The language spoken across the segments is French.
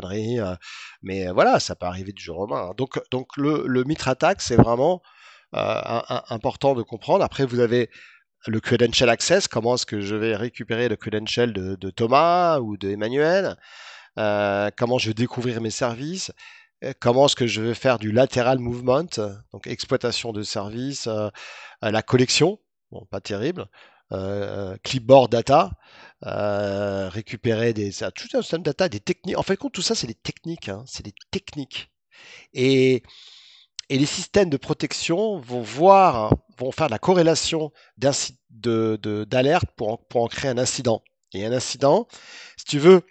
conneries, mais voilà, ça peut arriver du jour au lendemain, hein. Donc le Mitre Attack, c'est vraiment important de comprendre. Après, vous avez le credential access, comment est-ce que je vais récupérer le credential de Thomas ou de Emmanuel, comment je vais découvrir mes services, comment est-ce que je vais faire du lateral movement, donc exploitation de services, la collection, bon, pas terrible, clipboard data, récupérer tout un système de data, des techniques. En fait, tout ça, c'est des techniques, hein, c'est des techniques. Et, et les systèmes de protection vont faire la corrélation d'alerte pour en créer un incident. Et un incident, si tu veux,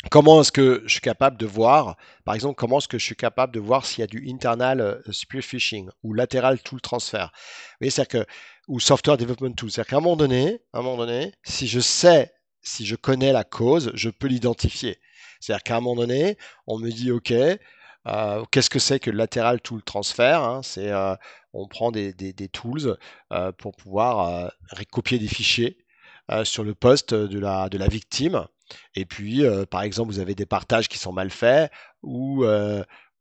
comment est-ce que je suis capable de voir, par exemple, comment est-ce que je suis capable de voir s'il y a du internal spear phishing ou lateral tool transfer, vous voyez, c'est-à-dire que, ou software development tool, c'est-à-dire qu'à un moment donné, si je connais la cause, je peux l'identifier. C'est-à-dire qu'à un moment donné, on me dit, OK, qu'est-ce que c'est que le lateral tool transfer, hein, c'est on prend des tools pour pouvoir recopier des fichiers sur le poste de la victime. Et puis, par exemple, vous avez des partages qui sont mal faits ou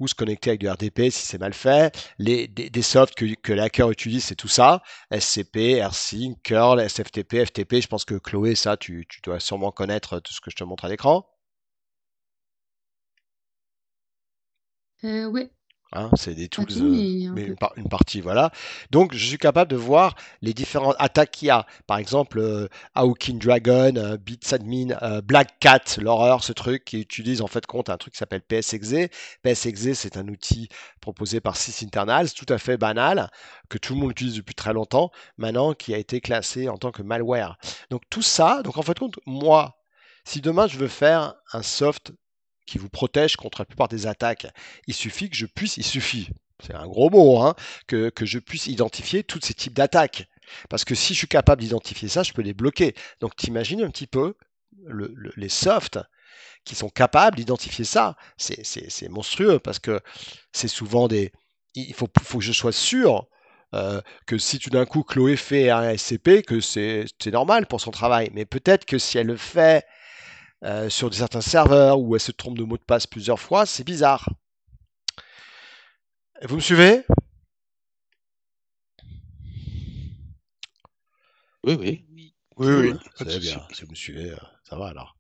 se connecter avec du RDP si c'est mal fait. Des softs que l'hacker utilise, c'est tout ça. SCP, AirSync, curl, SFTP, FTP. Je pense que Chloé, ça, tu dois sûrement connaître tout ce que je te montre à l'écran. Ouais, Hein, c'est des pas tools, tout, mais un mais peu. une partie, voilà. Donc, je suis capable de voir les différentes attaques qu'il y a. Par exemple, Hawking Dragon, Bitsadmin, Black Cat, l'horreur, ce truc qui utilise en fait compte un truc qui s'appelle PSXE. PSXE, c'est un outil proposé par SysInternal, c'est tout à fait banal, que tout le monde utilise depuis très longtemps, maintenant qui a été classé en tant que malware. Donc, tout ça, donc en fait, compte, moi, si demain je veux faire un soft qui vous protège contre la plupart des attaques, il suffit, c'est un gros mot, hein, que je puisse identifier tous ces types d'attaques. Parce que si je suis capable d'identifier ça, je peux les bloquer. Donc t'imagines un petit peu les softs qui sont capables d'identifier ça. C'est monstrueux parce que c'est souvent des... faut que je sois sûr que si tout d'un coup Chloé fait un SCP, que c'est normal pour son travail. Mais peut-être que si elle le fait sur certains serveurs où elle se trompe de mot de passe plusieurs fois, c'est bizarre. Vous me suivez? Oui, oui. Oui, Oui, oui, oui, pas de c'est souci. bien. Si vous me suivez, ça va alors.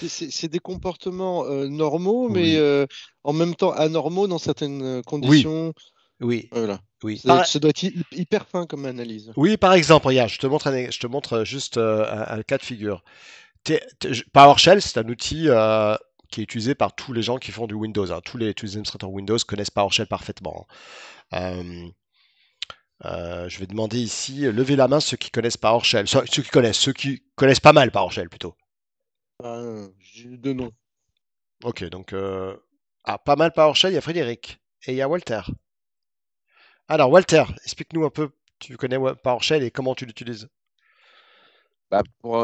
C'est des comportements normaux, mais Oui, en même temps anormaux dans certaines oui, conditions. oui, Voilà. oui. Ça doit être hyper fin comme analyse. Oui, par exemple, regarde, je te montre juste un cas de figure. PowerShell, c'est un outil qui est utilisé par tous les gens qui font du Windows, hein. Tous les administrateurs Windows connaissent PowerShell parfaitement, hein. Je vais demander ici, levez la main ceux qui connaissent PowerShell. Ceux qui connaissent pas mal PowerShell plutôt. J'ai deux noms. Ok, donc pas mal PowerShell, il y a Frédéric et il y a Walter. Alors Walter, explique-nous un peu, tu connais PowerShell et comment tu l'utilises? Bah, pour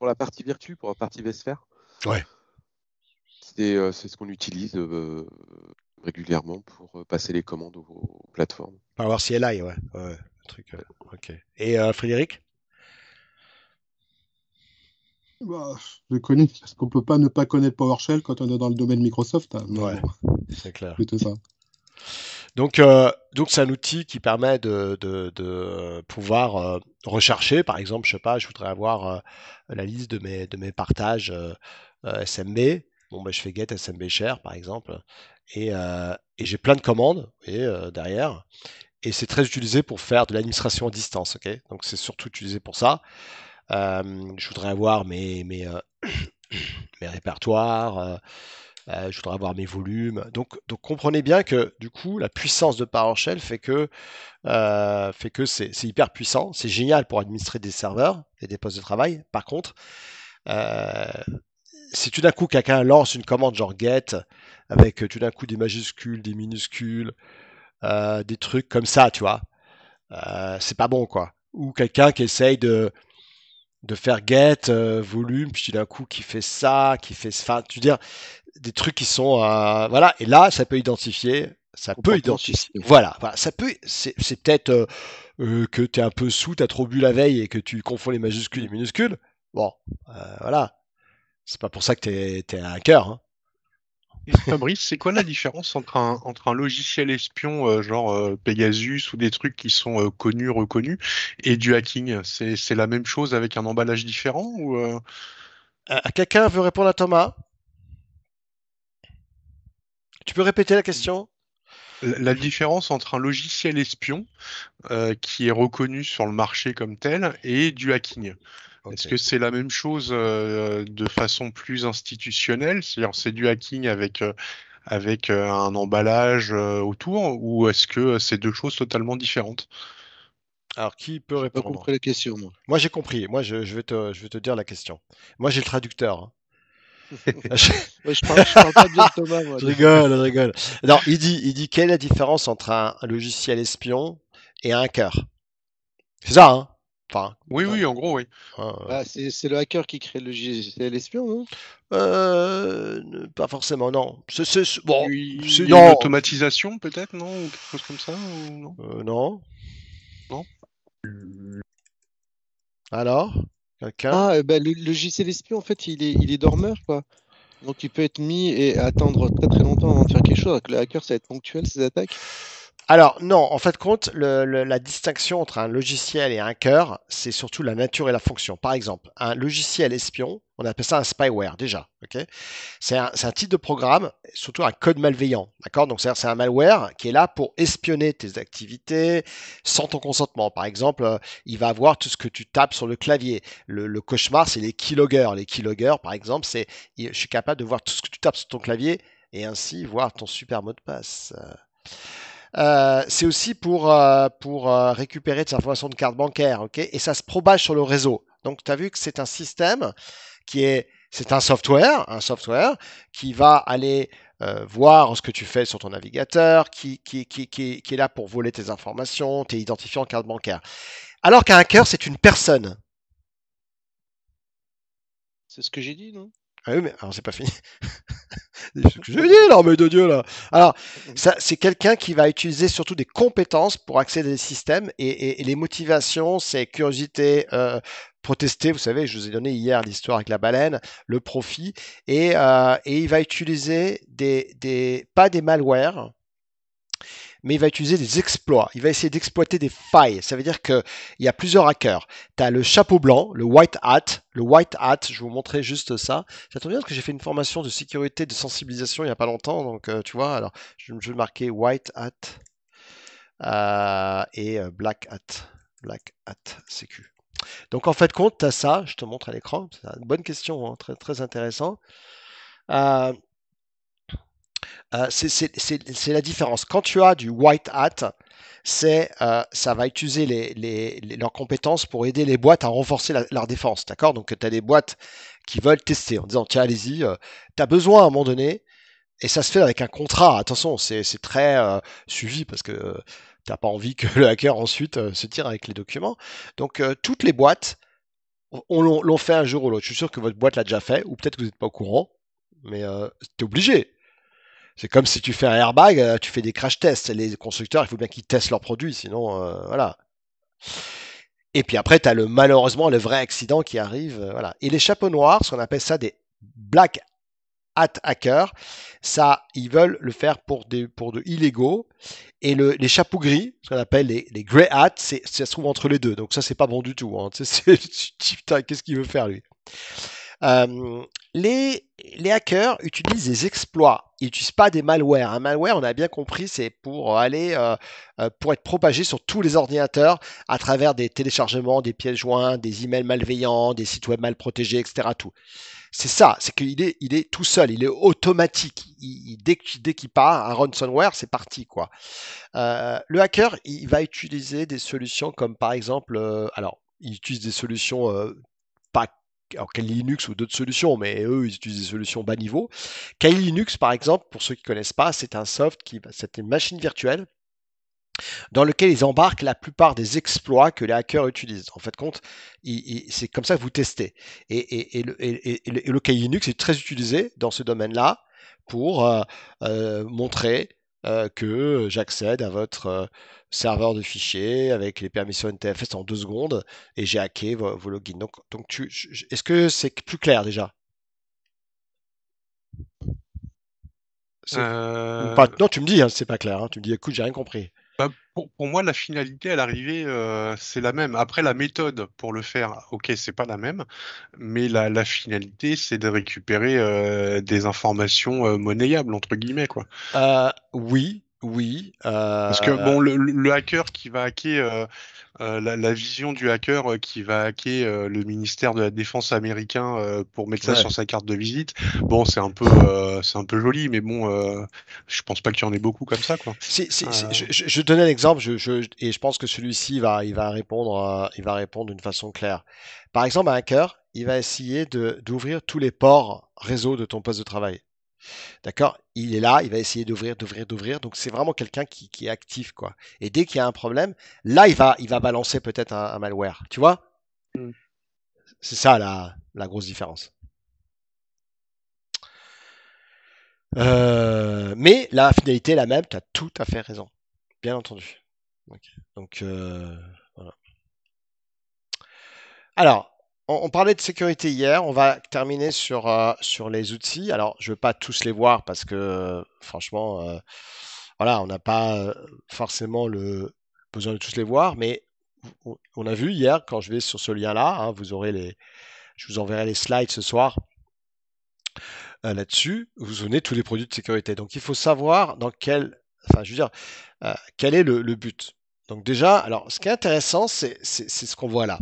la partie Virtu, pour la partie vSphere, Ouais. c'est ce qu'on utilise régulièrement pour passer les commandes aux plateformes. PowerCLI, ouais. Ouais, le truc, ok. Et Frédéric? Bah, je connais, parce qu'on peut pas ne pas connaître PowerShell quand on est dans le domaine Microsoft, hein, mais Ouais, bon, c'est clair. plutôt ça. Donc c'est un outil qui permet de pouvoir rechercher, par exemple, je sais pas, je voudrais avoir la liste de mes partages SMB. Bon, ben, je fais get SMB share, par exemple, et j'ai plein de commandes, et derrière. Et c'est très utilisé pour faire de l'administration à distance, ok? Donc c'est surtout utilisé pour ça. Je voudrais avoir mes répertoires, je voudrais avoir mes volumes. Donc comprenez bien que du coup, la puissance de PowerShell fait que c'est hyper puissant. C'est génial pour administrer des serveurs et des postes de travail. Par contre, euh, si tout d'un coup quelqu'un lance une commande genre get avec tout d'un coup des majuscules, des minuscules, des trucs comme ça, tu vois, c'est pas bon quoi. Ou quelqu'un qui essaye de faire get volume, puis tout d'un coup qui fait ça, enfin, tu veux dire des trucs qui sont voilà, et là ça peut identifier, Comportement suspect. voilà, ça peut, c'est peut-être que tu es un peu sous, tu as trop bu la veille et que tu confonds les majuscules et les minuscules. Bon, voilà, c'est pas pour ça que tu es un hacker, hein. Fabrice, c'est quoi la différence entre un logiciel espion, genre Pegasus ou des trucs qui sont connus, reconnus, et du hacking? C'est la même chose avec un emballage différent ou Quelqu'un veut répondre à Thomas? Tu peux répéter la question? la différence entre un logiciel espion qui est reconnu sur le marché comme tel et du hacking? Est-ce Ok. que c'est la même chose de façon plus institutionnelle? C'est-à-dire c'est du hacking avec un emballage autour, ou est-ce que c'est deux choses totalement différentes? Alors, qui peut J'ai pas répondre? compris la question, moi. Moi, j'ai compris. Moi, je vais te dire la question. Moi, j'ai le traducteur, hein. Ouais, je parle pas bien de Thomas, moi. Je rigole, je rigole. Non, il dit quelle est la différence entre un logiciel espion et un hacker? C'est ça, hein? Enfin, Oui, oui, en gros, oui. hein, Ah, c'est le hacker qui crée le logiciel espion, non? pas forcément, non. Bon, Il y a une non, automatisation peut-être, non? Ou quelque chose comme ça, ou non? non. Non? Alors, quelqu'un? Ah, ben, le logiciel espion, en fait, il est dormeur, quoi. Donc, il peut être mis et attendre très très longtemps avant de faire quelque chose. Alors que le hacker, ça va être ponctuel, ses attaques. Alors, non, en fait, compte, la distinction entre un logiciel et un hacker, c'est surtout la nature et la fonction. Par exemple, un logiciel espion, on appelle ça un spyware déjà. Ok, c'est un type de programme, surtout un code malveillant. D'accord, donc c'est un malware qui est là pour espionner tes activités sans ton consentement. Par exemple, il va voir tout ce que tu tapes sur le clavier. Le cauchemar, c'est les keyloggers. Les keyloggers, par exemple, je suis capable de voir tout ce que tu tapes sur ton clavier et ainsi voir ton super mot de passe. C'est aussi pour récupérer des informations de carte bancaire, ok? Et ça se propage sur le réseau. Donc, tu as vu que c'est un système c'est un software qui va aller voir ce que tu fais sur ton navigateur, qui est là pour voler tes informations, tes identifiants en carte bancaire. Alors qu'un hacker, c'est une personne. C'est ce que j'ai dit, non? Ah oui, mais alors c'est pas fini. C'est ce que j'ai dit, l'armée de Dieu, là. Alors, c'est quelqu'un qui va utiliser surtout des compétences pour accéder aux systèmes et les motivations, c'est curiosité, protester. Vous savez, je vous ai donné hier l'histoire avec la baleine, le profit, et il va utiliser pas des malwares, mais il va utiliser des exploits. Il va essayer d'exploiter des failles. Ça veut dire qu'il y a plusieurs hackers. Tu as le chapeau blanc, le white hat. Le white hat, je vais vous montrer juste ça. Ça tombe bien parce que j'ai fait une formation de sécurité, de sensibilisation il n'y a pas longtemps. Donc, tu vois, alors, je vais marquer white hat et black hat. Black hat sécu. Donc, en fait, compte, tu as ça. Je te montre à l'écran. C'est une bonne question, hein, très, très intéressant. Euh, c'est la différence. Quand tu as du white hat, ça va utiliser leurs compétences pour aider les boîtes à renforcer leur défense. D'accord? Donc, tu as des boîtes qui veulent tester en disant tiens, allez-y, tu as besoin à un moment donné, et ça se fait avec un contrat. Attention, c'est très suivi parce que tu n'as pas envie que le hacker ensuite se tire avec les documents. Donc, toutes les boîtes l'ont fait un jour ou l'autre. Je suis sûr que votre boîte l'a déjà fait, ou peut-être que vous n'êtes pas au courant, mais tu es obligé. C'est comme si tu fais un airbag, tu fais des crash tests. Les constructeurs, il faut bien qu'ils testent leurs produits, sinon, voilà. Et puis après, tu as malheureusement le vrai accident qui arrive. Voilà. Et les chapeaux noirs, ce qu'on appelle ça des black hat hackers, ça, ils veulent le faire pour de illégaux. Et les chapeaux gris, ce qu'on appelle les grey hats, ça se trouve entre les deux. Donc ça, c'est pas bon du tout, hein. Tu sais, putain, qu'est-ce qu'il veut faire, lui? Euh, les hackers utilisent des exploits. Ils n'utilisent pas des malwares. Un malware, on a bien compris, c'est pour être propagé sur tous les ordinateurs à travers des téléchargements, des pièces jointes, des emails malveillants, des sites web mal protégés, etc. Tout. C'est ça, c'est qu'il est tout seul, il est automatique. Dès qu'il part, un ransomware, c'est parti, quoi. Le hacker, il va utiliser des solutions comme par exemple, alors, il utilise des solutions pas alors Kali Linux ou d'autres solutions, mais eux, ils utilisent des solutions bas niveau. Kali Linux, par exemple, pour ceux qui ne connaissent pas, c'est un c'est une machine virtuelle dans laquelle ils embarquent la plupart des exploits que les hackers utilisent. En fait, compte, c'est comme ça que vous testez. Le Kali Linux est très utilisé dans ce domaine-là pour montrer que j'accède à votre serveur de fichiers avec les permissions NTFS en 2 secondes et j'ai hacké vos logins. Donc est-ce que c'est plus clair déjà? Euh, Pas... Non, tu me dis, hein, c'est pas clair. Hein. Tu me dis, écoute, j'ai rien compris. Bah, pour moi, la finalité à l'arrivée, c'est la même. Après, la méthode pour le faire, ok, c'est pas la même, mais la finalité, c'est de récupérer des informations monnayables, entre guillemets, quoi. Oui, oui. Parce que bon, le hacker qui va hacker, la vision du hacker qui va hacker le ministère de la Défense américain pour mettre ça Ouais. sur sa carte de visite, bon, c'est un peu joli, mais bon, je pense pas qu'il y en ait beaucoup comme ça, quoi. Je donnais un exemple, et je pense que celui-ci il va répondre d'une façon claire. Par exemple, un hacker, il va essayer d'ouvrir tous les ports réseau de ton poste de travail. D'accord? Il est là, il va essayer d'ouvrir. Donc c'est vraiment quelqu'un qui est actif, quoi. Et dès qu'il y a un problème, là, il va balancer peut-être un malware. Tu vois? Mm. C'est ça la grosse différence. Mais la finalité est la même, tu as tout à fait raison. Bien entendu. Ok. Donc, voilà. Alors, on parlait de sécurité hier, on va terminer sur les outils. Alors, je ne veux pas tous les voir parce que, franchement, voilà, on n'a pas forcément le besoin de tous les voir, mais on a vu hier, quand je vais sur ce lien-là, hein, je vous enverrai les slides ce soir là-dessus, vous donnez tous les produits de sécurité. Donc, il faut savoir enfin, je veux dire, quel est le but. Donc déjà, alors, ce qui est intéressant, c'est ce qu'on voit là.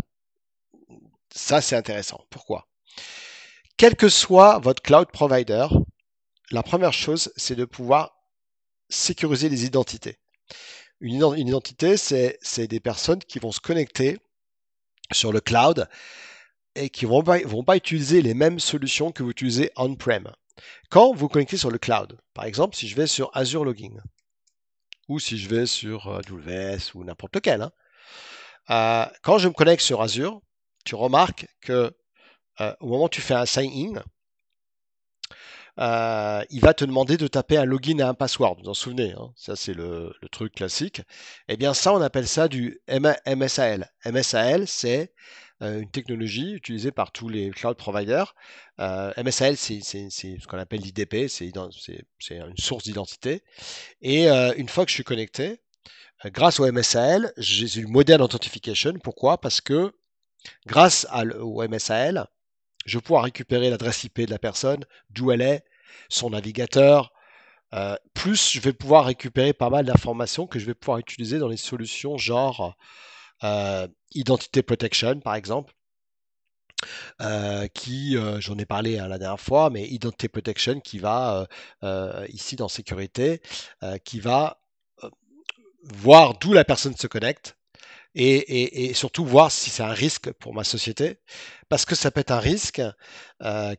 Ça, c'est intéressant. Pourquoi? Quel que soit votre cloud provider, la première chose, c'est de pouvoir sécuriser les identités. Une identité, c'est des personnes qui vont se connecter sur le cloud et qui vont pas utiliser les mêmes solutions que vous utilisez on-prem. Quand vous connectez sur le cloud, par exemple, si je vais sur Azure Login ou si je vais sur AWS ou n'importe lequel, hein, quand je me connecte sur Azure, tu remarques que au moment où tu fais un sign-in, il va te demander de taper un login et un password. Vous en souvenez, hein, ça c'est le truc classique. Eh bien ça, on appelle ça du MSAL. MSAL, c'est une technologie utilisée par tous les cloud providers. MSAL, c'est ce qu'on appelle l'IDP, c'est une source d'identité. Et une fois que je suis connecté, grâce au MSAL, j'ai une modern authentification. Pourquoi? Parce que grâce au MSAL, je vais pouvoir récupérer l'adresse IP de la personne, d'où elle est, son navigateur. Plus je vais pouvoir récupérer pas mal d'informations que je vais pouvoir utiliser dans les solutions genre Identity Protection, par exemple, j'en ai parlé la dernière fois, mais Identity Protection qui va, ici dans sécurité, qui va voir d'où la personne se connecte, et surtout voir si c'est un risque pour ma société, parce que ça peut être un risque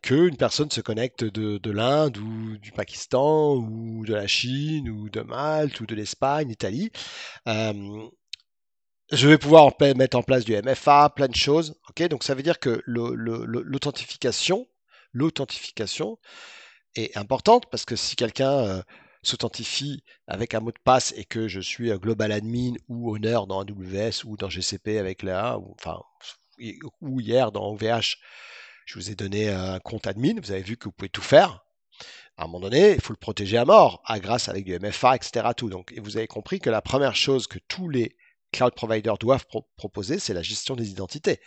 qu'une personne se connecte de l'Inde ou du Pakistan ou de la Chine ou de Malte ou de l'Espagne, Italie. Je vais pouvoir mettre en place du MFA, plein de choses. Okay, donc ça veut dire que l'authentification est importante parce que si quelqu'un s'authentifie avec un mot de passe et que je suis global admin ou owner dans AWS ou dans GCP avec la, ou hier dans OVH, je vous ai donné un compte admin, vous avez vu que vous pouvez tout faire. À un moment donné, il faut le protéger à mort, grâce avec du MFA, etc. Tout. Donc, et vous avez compris que la première chose que tous les cloud providers doivent proposer, c'est la gestion des identités.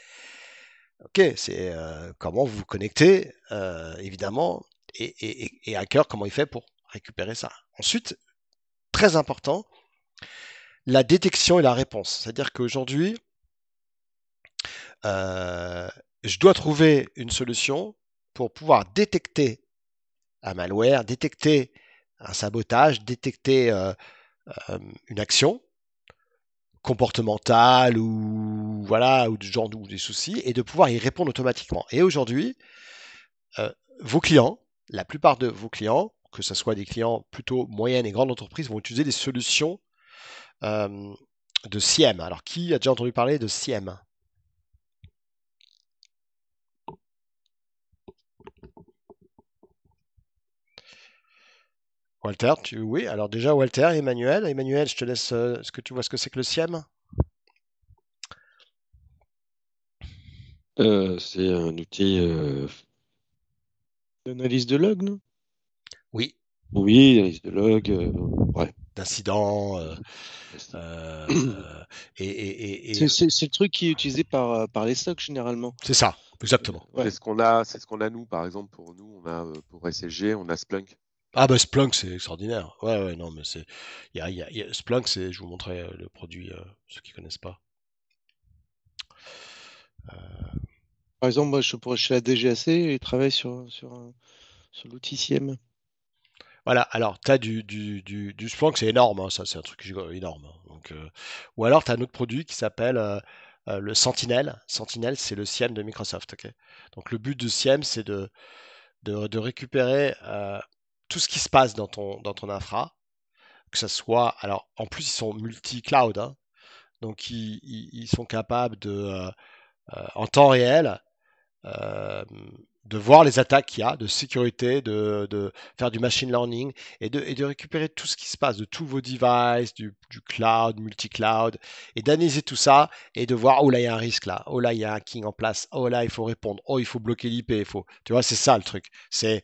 Ok, c'est comment vous vous connectez, évidemment, et hacker, comment il fait pour récupérer ça. Ensuite, très important, la détection et la réponse. C'est-à-dire qu'aujourd'hui, je dois trouver une solution pour pouvoir détecter un malware, détecter un sabotage, détecter une action comportementale ou voilà ou du genre ou des soucis et de pouvoir y répondre automatiquement. Et aujourd'hui, vos clients, la plupart de vos clients, que ce soit des clients plutôt moyennes et grandes entreprises, vont utiliser des solutions de SIEM. Alors, qui a déjà entendu parler de SIEM? Walter, oui. Alors déjà, Walter, Emmanuel. Emmanuel, je te laisse. Est-ce que tu vois ce que c'est que le SIEM? C'est un outil d'analyse de log, non? Oui, Oui, analyse de log, ouais. d'incidents, C'est- et C'est le truc qui est utilisé par les SOC généralement. c'est ça, exactement. Ouais. C'est ce qu'on a nous, par exemple, pour nous, on a pour SSG, on a Splunk. Ah bah Splunk, c'est extraordinaire. Ouais, non, mais c'est... Splunk, c'est... Je vous montrerai le produit, ceux qui connaissent pas. Par exemple, moi, je pourrais chez la DGAC et travailler sur l'outil CIEM. Voilà, alors tu as du Splunk, c'est énorme, hein, ça c'est un truc énorme, hein. Donc, ou alors tu as un autre produit qui s'appelle le Sentinel. Sentinel, c'est le SIEM de Microsoft. Ok. Donc le but de SIEM, c'est de récupérer tout ce qui se passe dans ton infra, que ça soit... Alors en plus, ils sont multi-cloud, hein. Donc ils sont capables en temps réel, euh, de voir les attaques qu'il y a, de sécurité, de faire du machine learning et de récupérer tout ce qui se passe de tous vos devices, du cloud, multi-cloud, et d'analyser tout ça et de voir, oh là, il y a un risque là, oh là, il y a un hacking en place, oh là, il faut répondre, oh, il faut bloquer l'IP, il faut. Tu vois, c'est ça le truc. C'est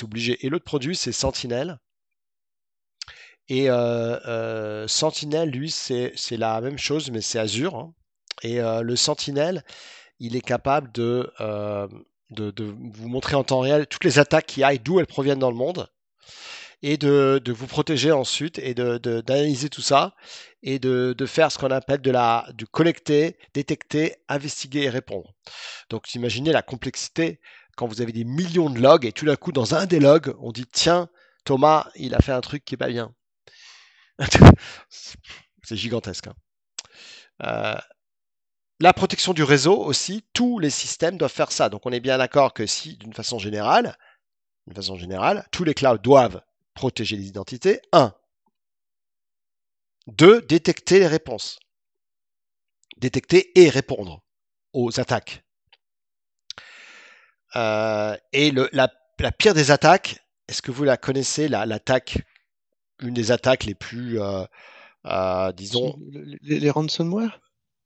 obligé. Et l'autre produit, c'est Sentinel. Et Sentinel, lui, c'est la même chose, mais c'est Azure, hein. Et le Sentinel, il est capable de vous montrer en temps réel toutes les attaques qu'il y a et d'où elles proviennent dans le monde, et de vous protéger ensuite, et d'analyser tout ça, et de faire ce qu'on appelle du collecter, détecter, investiguer et répondre. Donc imaginez la complexité quand vous avez des millions de logs, et tout d'un coup, dans un des logs, on dit, tiens, Thomas, il a fait un truc qui est pas bien. C'est gigantesque, hein. Euh, La protection du réseau aussi, tous les systèmes doivent faire ça. Donc on est bien d'accord que si, d'une façon générale, tous les clouds doivent protéger les identités. 1. 2. Détecter les réponses. Détecter et répondre aux attaques. Et la pire des attaques, est-ce que vous la connaissez, l'attaque, une des attaques les plus, disons... Les ransomware?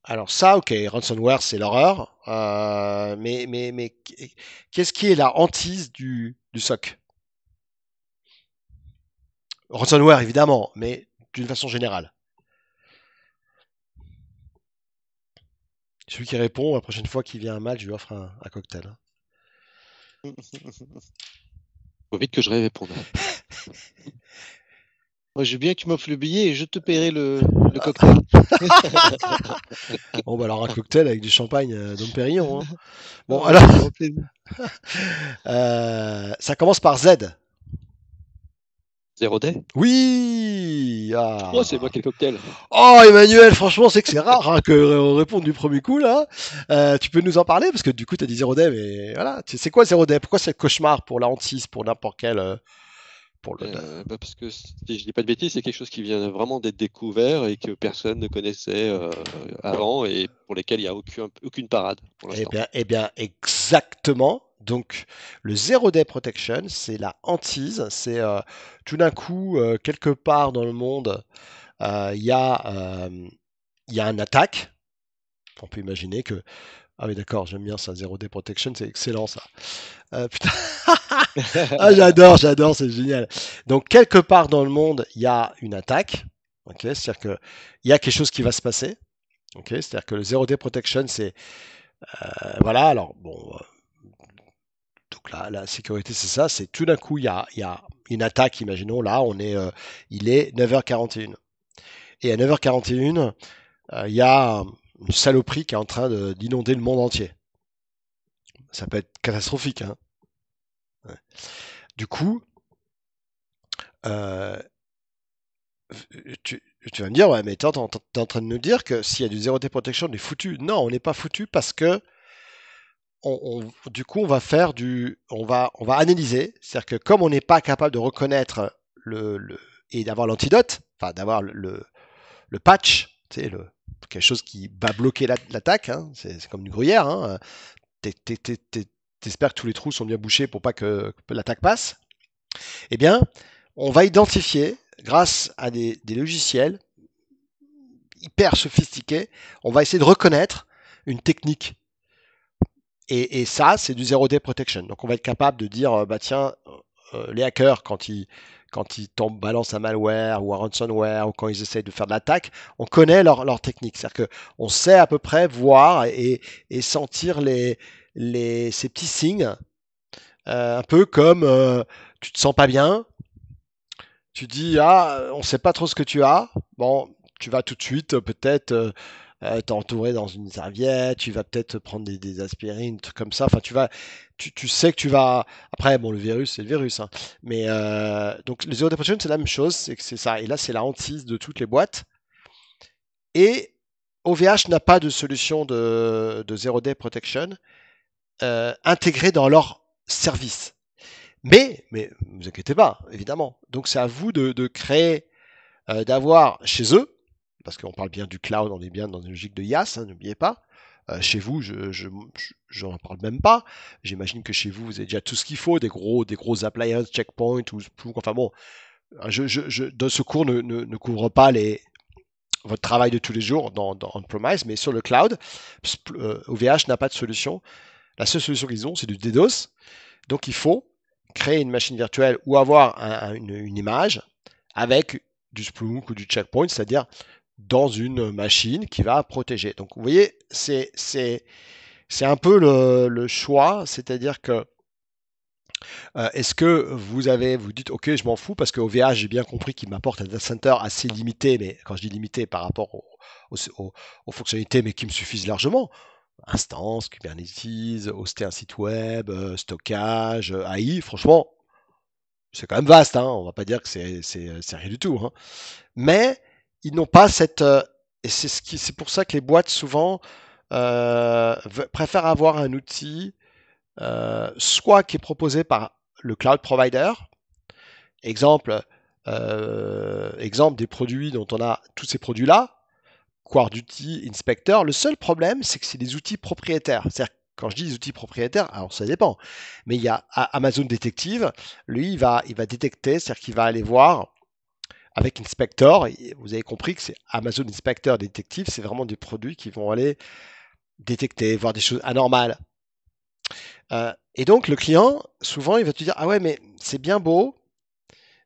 Alors ça, ok, ransomware, c'est l'horreur. Mais qu'est-ce qui est la hantise du SOC? Ransomware, évidemment, mais d'une façon générale. Celui qui répond, la prochaine fois qu'il vient à un match, je lui offre un cocktail. Faut vite que je réponde. Moi, je veux bien que tu m'offres le billet et je te paierai le cocktail. Bon, bah alors un cocktail avec du champagne Dom Pérignon, hein. Bon, Ah, alors, ça fera plaisir. ça commence par Z. 0 day? Oui! Ah. Oh, c'est moi qui ai le cocktail. Oh, Emmanuel, franchement, c'est que c'est rare, hein, qu'on réponde du premier coup, là. Tu peux nous en parler? Parce que du coup, tu as dit 0 day, mais voilà. C'est quoi 0 day? Pourquoi c'est le cauchemar pour la hantise, pour n'importe quel... pour le... Parce que si je dis pas de bêtises, c'est quelque chose qui vient vraiment d'être découvert et que personne ne connaissait avant et pour lesquels il n'y a aucune parade pour l'instant. Eh bien, exactement. Donc, le Zero Day Protection, c'est la hantise. C'est tout d'un coup, quelque part dans le monde, il y a une attaque. On peut imaginer que... Ah oui, d'accord, j'aime bien ça, Zero Day Protection, c'est excellent ça. Putain. Ah, j'adore, c'est génial. Donc, quelque part dans le monde, il y a une attaque. Okay, c'est-à-dire qu'il y a quelque chose qui va se passer. Okay, c'est-à-dire que le Zero Day Protection, c'est... voilà, alors, bon... donc la sécurité, c'est ça, c'est tout d'un coup, il y a une attaque, imaginons, là, il est 9h41. Et à 9h41, il y a une saloperie qui est en train d'inonder le monde entier. Ça peut être catastrophique, hein. Ouais. Du coup, euh, tu vas me dire, ouais, mais t'es en train de nous dire que s'il y a du Zero Day Protection, on est foutu. Non, on n'est pas foutu parce que du coup, on va analyser. C'est-à-dire que comme on n'est pas capable de reconnaître et d'avoir l'antidote, enfin d'avoir le patch, tu sais, quelque chose qui va bloquer l'attaque, hein, c'est comme une gruyère, hein. T'espères que tous les trous sont bien bouchés pour pas que l'attaque passe. Eh bien, on va identifier, grâce à des logiciels hyper sophistiqués, on va essayer de reconnaître une technique. Et ça, c'est du Zero Day Protection. Donc, on va être capable de dire, bah tiens, les hackers, quand ils balancent un malware ou un ransomware ou quand ils essayent de faire de l'attaque, on connaît leur technique. C'est-à-dire qu'on sait à peu près voir et sentir ces petits signes, un peu comme tu te sens pas bien, tu dis ah on sait pas trop ce que tu as, bon tu vas tout de suite peut-être t'entourer dans une serviette, tu vas peut-être prendre des aspirines, des trucs comme ça. Enfin, tu sais que tu vas. Après, bon, le virus, c'est le virus, hein. Mais donc, le zero day protection, c'est la même chose, c'est que c'est ça. Et là, c'est la hantise de toutes les boîtes. Et OVH n'a pas de solution de zero day protection intégrée dans leur service. Mais ne vous inquiétez pas, évidemment. Donc, c'est à vous de créer, d'avoir chez eux, parce qu'on parle bien du cloud, on est bien dans une logique de IaaS, hein, n'oubliez pas. Chez vous, je n'en parle même pas. J'imagine que chez vous, vous avez déjà tout ce qu'il faut, des gros appliances, Checkpoint ou Splunk. Enfin bon, dans ce cours ne couvre pas votre travail de tous les jours dans on-premise, mais sur le cloud, OVH n'a pas de solution. La seule solution qu'ils ont, c'est du DDoS. Donc il faut créer une machine virtuelle ou avoir une image avec du Splunk ou du Checkpoint, c'est-à-dire dans une machine qui va protéger. Donc vous voyez, c'est un peu le choix, c'est-à-dire que est-ce que vous dites ok je m'en fous parce que OVH j'ai bien compris qu'il m'apporte un data center assez limité, mais quand je dis limité par rapport aux fonctionnalités mais qui me suffisent largement, instance, Kubernetes, hoster un site web, stockage, AI, franchement c'est quand même vaste, hein, on va pas dire que c'est rien du tout, hein. Mais ils n'ont pas cette. Et c'est pour ça que les boîtes, souvent, préfèrent avoir un outil, soit qui est proposé par le cloud provider. Exemple, exemple des produits dont on a tous ces produits-là, Quart Duty, Inspector. Le seul problème, c'est que c'est des outils propriétaires. C'est-à-dire, quand je dis des outils propriétaires, alors ça dépend. Mais il y a Amazon Detective, lui, il va détecter, c'est-à-dire qu'il va aller voir avec Inspector, vous avez compris que c'est Amazon Inspector Detective, c'est vraiment des produits qui vont aller détecter, voir des choses anormales. Et donc le client, souvent, il va te dire, ah ouais, mais c'est bien beau,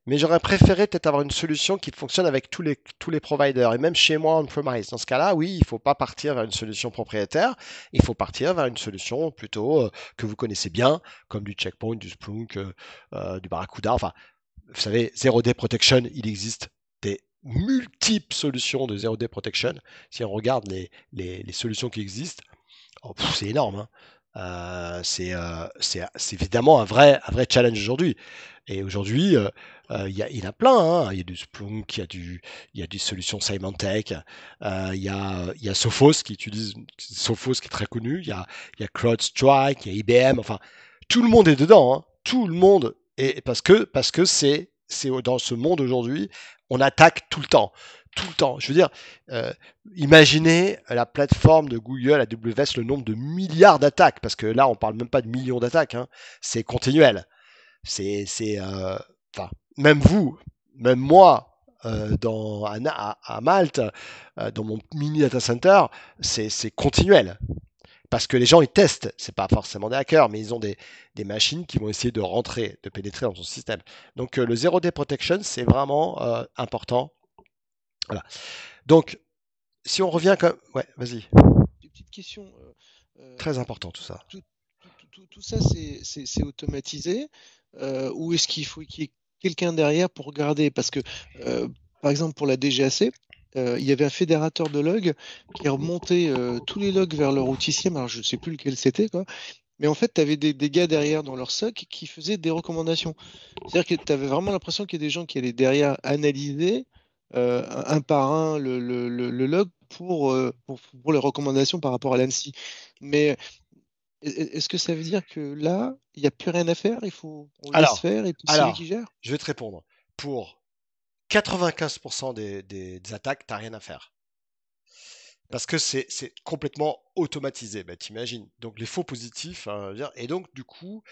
mais j'aurais préféré peut-être avoir une solution qui fonctionne avec tous les providers, et même chez moi on-premise. Dans ce cas-là, oui, il ne faut pas partir vers une solution propriétaire, il faut partir vers une solution plutôt que vous connaissez bien, comme du Checkpoint, du Splunk, du Barracuda, enfin, vous savez, Zero Day Protection, il existe des multiples solutions de Zero Day Protection. Si on regarde les solutions qui existent, c'est énorme, hein. C'est évidemment un vrai challenge aujourd'hui. Et aujourd'hui, il y en a plein, hein. Il y a du Splunk, il y a des solutions Symantec, il y a Sophos qui utilise Sophos qui est très connu, il y a CrowdStrike, il y a IBM, enfin, tout le monde est dedans, hein. Tout le monde est parce que c'est dans ce monde aujourd'hui, on attaque tout le temps. Tout le temps. Je veux dire, imaginez la plateforme de Google, AWS, le nombre de milliards d'attaques, parce que là, on parle même pas de millions d'attaques, hein. C'est continuel. Enfin, même vous, même moi, à Malte, dans mon mini data center, c'est continuel. Parce que les gens, ils testent. C'est pas forcément des hackers, mais ils ont des machines qui vont essayer de rentrer, de pénétrer dans son système. Donc, le Zero Day Protection, c'est vraiment important. Voilà. Donc, si on revient comme... Ouais, vas-y. Des petites questions. Très important tout ça. Tout ça, c'est automatisé ou est-ce qu'il faut qu'il y ait quelqu'un derrière pour regarder? Parce que, par exemple, pour la DGAC, il y avait un fédérateur de logs qui remontait tous les logs vers leur outil SIEM. Alors, je ne sais plus lequel c'était, quoi. Mais en fait, tu avais des gars derrière dans leur SOC qui faisaient des recommandations. C'est-à-dire que tu avais vraiment l'impression qu'il y a des gens qui allaient derrière analyser un par un le log pour les recommandations par rapport à l'ANSI. Mais est-ce que ça veut dire que là, il n'y a plus rien à faire, on laisse faire et puis c'est lui qui gère? Je vais te répondre. Pour 95% des attaques, tu n'as rien à faire. Parce que c'est complètement automatisé, bah, t'imagines. Donc les faux positifs, hein, et donc du coup,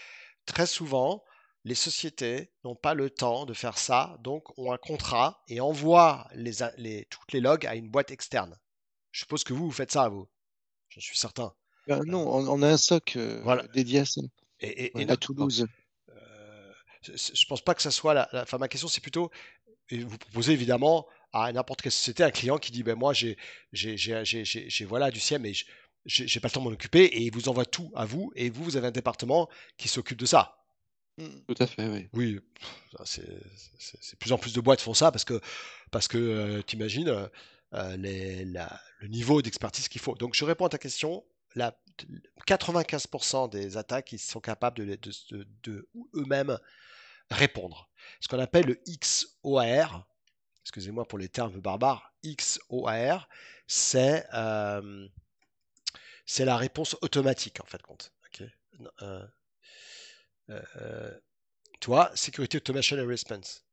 très souvent, les sociétés n'ont pas le temps de faire ça, donc ont un contrat et envoient toutes les logs à une boîte externe. Je suppose que vous faites ça, vous. J'en suis certain. Non, on a un SOC Voilà. dédié à ça, Et à Toulouse. je pense pas que ça soit enfin, ma question, c'est plutôt, et vous proposez évidemment à n'importe quelle société un client qui dit, ben moi voilà du CIEM, mais j'ai pas le temps de m'en occuper, et il vous envoie tout à vous, et vous avez un département qui s'occupe de ça. Tout à fait, oui. Oui, c'est plus en plus de boîtes font ça parce que t'imagines le niveau d'expertise qu'il faut. Donc je réponds à ta question. 95% des attaques, ils sont capables de eux-mêmes répondre. Ce qu'on appelle le XOAR, excusez-moi pour les termes barbares, XOAR, c'est la réponse automatique en fait compte. Okay. Tu vois, Security Automation and Response.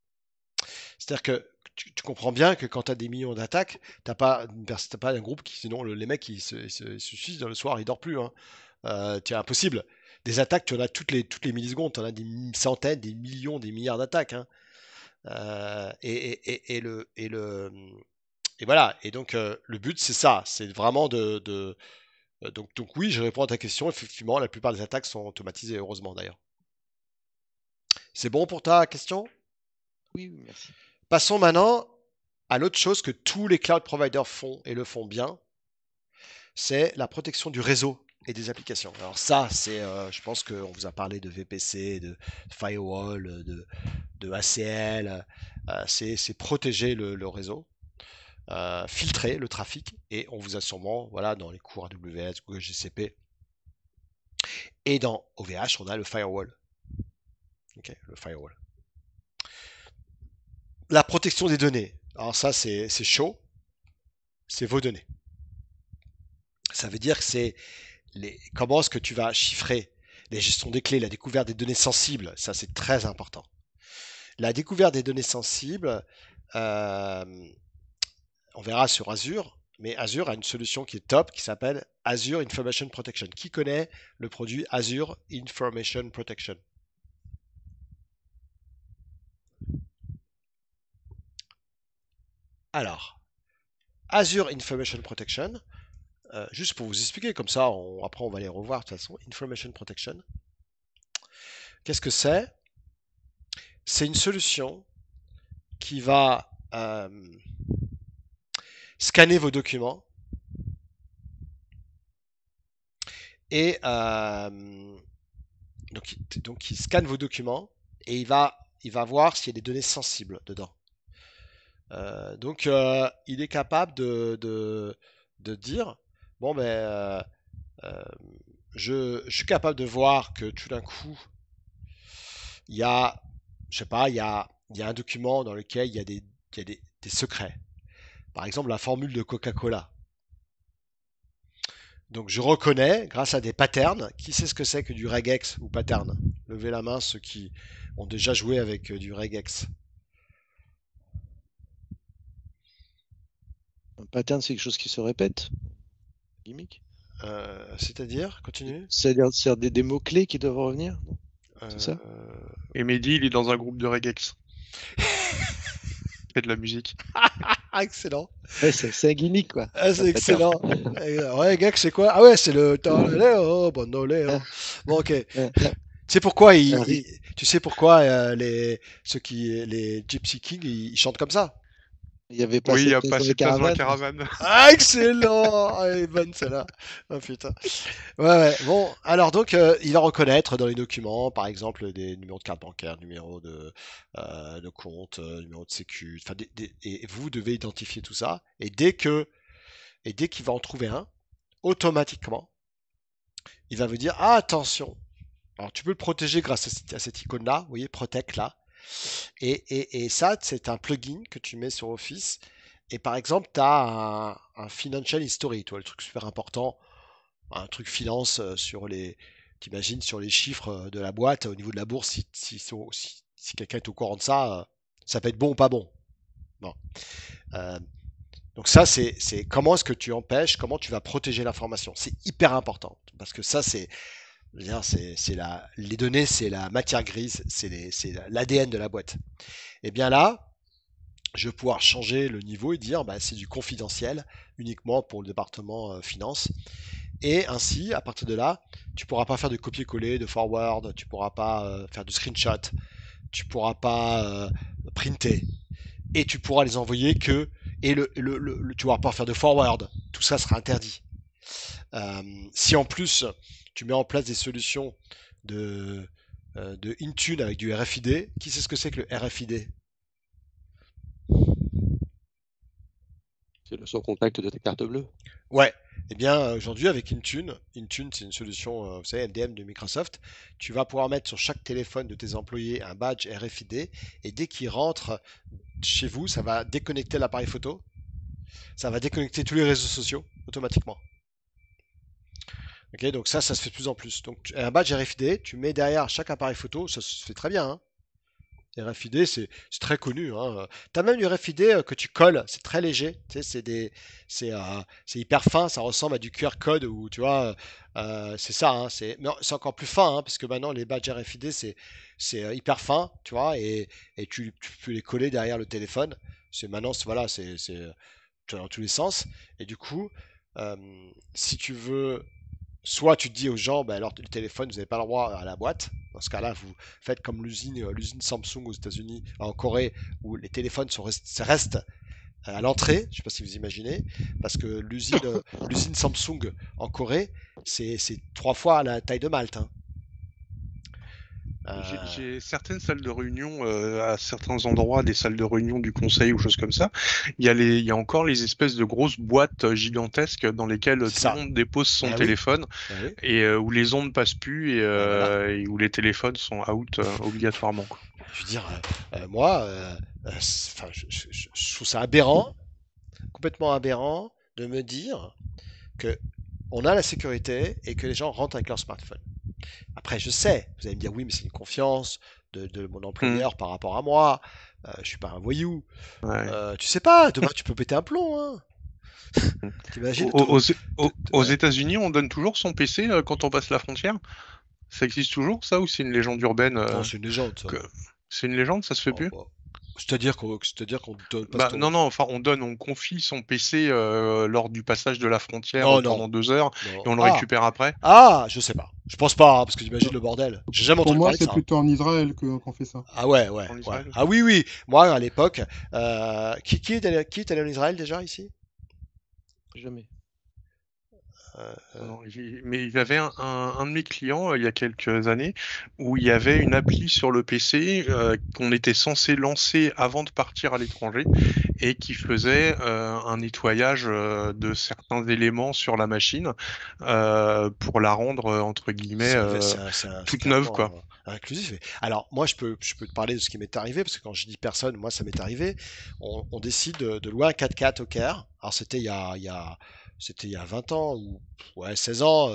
C'est-à-dire que tu comprends bien que quand tu as des millions d'attaques, tu n'as pas un groupe qui, sinon les mecs, ils se suicident le soir, ils dorment plus. Hein. C'est impossible. Des attaques, tu en as toutes les millisecondes, tu en as des centaines, des millions, des milliards d'attaques. Hein. Et voilà. Et donc, le but, c'est ça. C'est vraiment donc oui, je réponds à ta question. Effectivement, la plupart des attaques sont automatisées, heureusement d'ailleurs. C'est bon pour ta question? Oui, merci. Passons maintenant à l'autre chose que tous les cloud providers font et le font bien, c'est la protection du réseau et des applications. Alors ça, c'est, je pense qu'on vous a parlé de VPC, de firewall, de ACL, c'est protéger le réseau, filtrer le trafic, et on vous a sûrement, voilà, dans les cours AWS, Google GCP, et dans OVH, on a le firewall. Ok, le firewall. La protection des données. Alors ça, c'est chaud. C'est vos données. Ça veut dire que c'est comment est-ce que tu vas chiffrer les gestions des clés, la découverte des données sensibles. Ça, c'est très important. La découverte des données sensibles, on verra sur Azure, mais Azure a une solution qui est top, qui s'appelle Azure Information Protection. Qui connaît le produit Azure Information Protection? Alors, Azure Information Protection, juste pour vous expliquer, comme ça, après on va les revoir de toute façon. Information Protection, qu'est-ce que c'est? C'est une solution qui va scanner vos documents et donc il scanne vos documents et il va voir s'il y a des données sensibles dedans. Donc il est capable de dire, bon ben je suis capable de voir que tout d'un coup il y a, je sais pas, il y a un document dans lequel il y a des secrets. Par exemple, la formule de Coca-Cola. Donc je reconnais, grâce à des patterns, qui sait ce que c'est que du regex ou pattern? Levez la main ceux qui ont déjà joué avec du regex. Un pattern, c'est quelque chose qui se répète. Gimmick. C'est-à-dire, continue. C'est-à-dire des mots-clés qui doivent revenir, non? C'est ça? Et Mehdi, il est dans un groupe de regex. Il fait de la musique. Ah, excellent. Ouais, c'est un gimmick, quoi. Ah, c'est excellent. Regex, c'est quoi? Ah ouais, c'est le Léo, bon Léo. Bon, ok. Tu sais pourquoi tu sais pourquoi les Gypsy Kings ils chantent comme ça? Il y avait pas Oui, il y a cette pas place assez de place dans la caravane. Ah, excellent! Ah, elle est bonne celle-là. Oh putain. Ouais. Bon, alors donc, il va reconnaître dans les documents, par exemple, des numéros de carte bancaire, numéros de compte, numéros de sécu. Enfin, et vous devez identifier tout ça. Et dès qu'il va en trouver un, automatiquement, il va vous dire, ah, attention. Alors, tu peux le protéger grâce à cette icône-là, vous voyez, Protect là. Et ça, c'est un plugin que tu mets sur Office. Et par exemple, tu as un financial history, toi, le truc super important, un truc finance t'imagines sur les chiffres de la boîte au niveau de la bourse, si quelqu'un est au courant de ça, ça peut être bon ou pas bon. Bon. Donc ça, c'est comment est-ce que tu empêches, comment tu vas protéger l'information. C'est hyper important parce que ça, les données, c'est la matière grise, c'est l'ADN de la boîte. Et bien là, je vais pouvoir changer le niveau et dire bah, c'est du confidentiel uniquement pour le département finance. Et ainsi, à partir de là, tu ne pourras pas faire de copier-coller, de forward, tu ne pourras pas faire de screenshot. tu pourras pas printer, et tu pourras les envoyer que, et tu pourras pas faire de forward. Tout ça sera interdit. Si en plus tu mets en place des solutions de Intune avec du RFID, qui sait ce que c'est que le RFID? C'est le sans contact de ta carte bleue. Ouais. Eh bien, aujourd'hui, avec Intune, c'est une solution, vous savez, MDM de Microsoft, tu vas pouvoir mettre sur chaque téléphone de tes employés un badge RFID, et dès qu'ils rentrent chez vous, ça va déconnecter l'appareil photo, ça va déconnecter tous les réseaux sociaux automatiquement. Ok, donc ça se fait de plus en plus. Donc, un badge RFID, tu mets derrière chaque appareil photo, ça se fait très bien, hein. RFID, c'est très connu, hein. Tu as même du RFID que tu colles, c'est très léger. Tu sais, c'est hyper fin, ça ressemble à du QR code ou tu vois, c'est ça, hein, mais c'est encore plus fin, hein, parce que maintenant les badges RFID c'est hyper fin, tu vois, et tu peux les coller derrière le téléphone. Maintenant, voilà, dans tous les sens. Et du coup, si tu veux. Soit tu te dis aux gens, ben alors le téléphone, vous n'avez pas le droit à la boîte. Dans ce cas-là, vous faites comme l'usine Samsung aux États-Unis, en Corée, où les téléphones restent à l'entrée. Je ne sais pas si vous imaginez, parce que l'usine Samsung en Corée, c'est 3 fois la taille de Malte, hein. J'ai certaines salles de réunion à certains endroits, des salles de réunion du conseil ou choses comme ça. Il y a encore les espèces de grosses boîtes gigantesques dans lesquelles tout le monde dépose son téléphone et où les ondes passent plus et où les téléphones sont out obligatoirement, quoi. Je veux dire, moi, je trouve ça aberrant, complètement aberrant, de me dire que on a la sécurité et que les gens rentrent avec leur smartphone. Après, je sais, vous allez me dire oui, mais c'est une confiance de mon employeur par rapport à moi. Je suis pas un voyou. Tu sais pas, demain tu peux péter un plomb, hein. T'imagines aux États-Unis, on donne toujours son PC quand on passe la frontière. Ça existe toujours, ça, ou c'est une légende urbaine Non, c'est une légende, ça. C'est une légende, ça se fait plus. C'est-à-dire qu'on donne pas non, enfin on confie son PC lors du passage de la frontière pendant 2 heures et on le récupère après. Ah, je sais pas. Je pense pas, hein, parce que j'imagine le bordel. J'ai jamais entendu parler de ça. Pour moi, c'est plutôt en Israël qu'on fait ça. Ah ouais. Ah oui. Moi, à l'époque, qui est allé en Israël déjà ici? Jamais. Mais il y avait un de mes clients il y a quelques années où il y avait une appli sur le PC qu'on était censé lancer avant de partir à l'étranger et qui faisait un nettoyage de certains éléments sur la machine pour la rendre entre guillemets toute neuve, quoi. Inclusif. Alors moi je peux te parler de ce qui m'est arrivé, parce que quand je dis personne, moi ça m'est arrivé. On décide de louer un 4x4 au Caire. Alors c'était il y a 20 ans ou 16 ans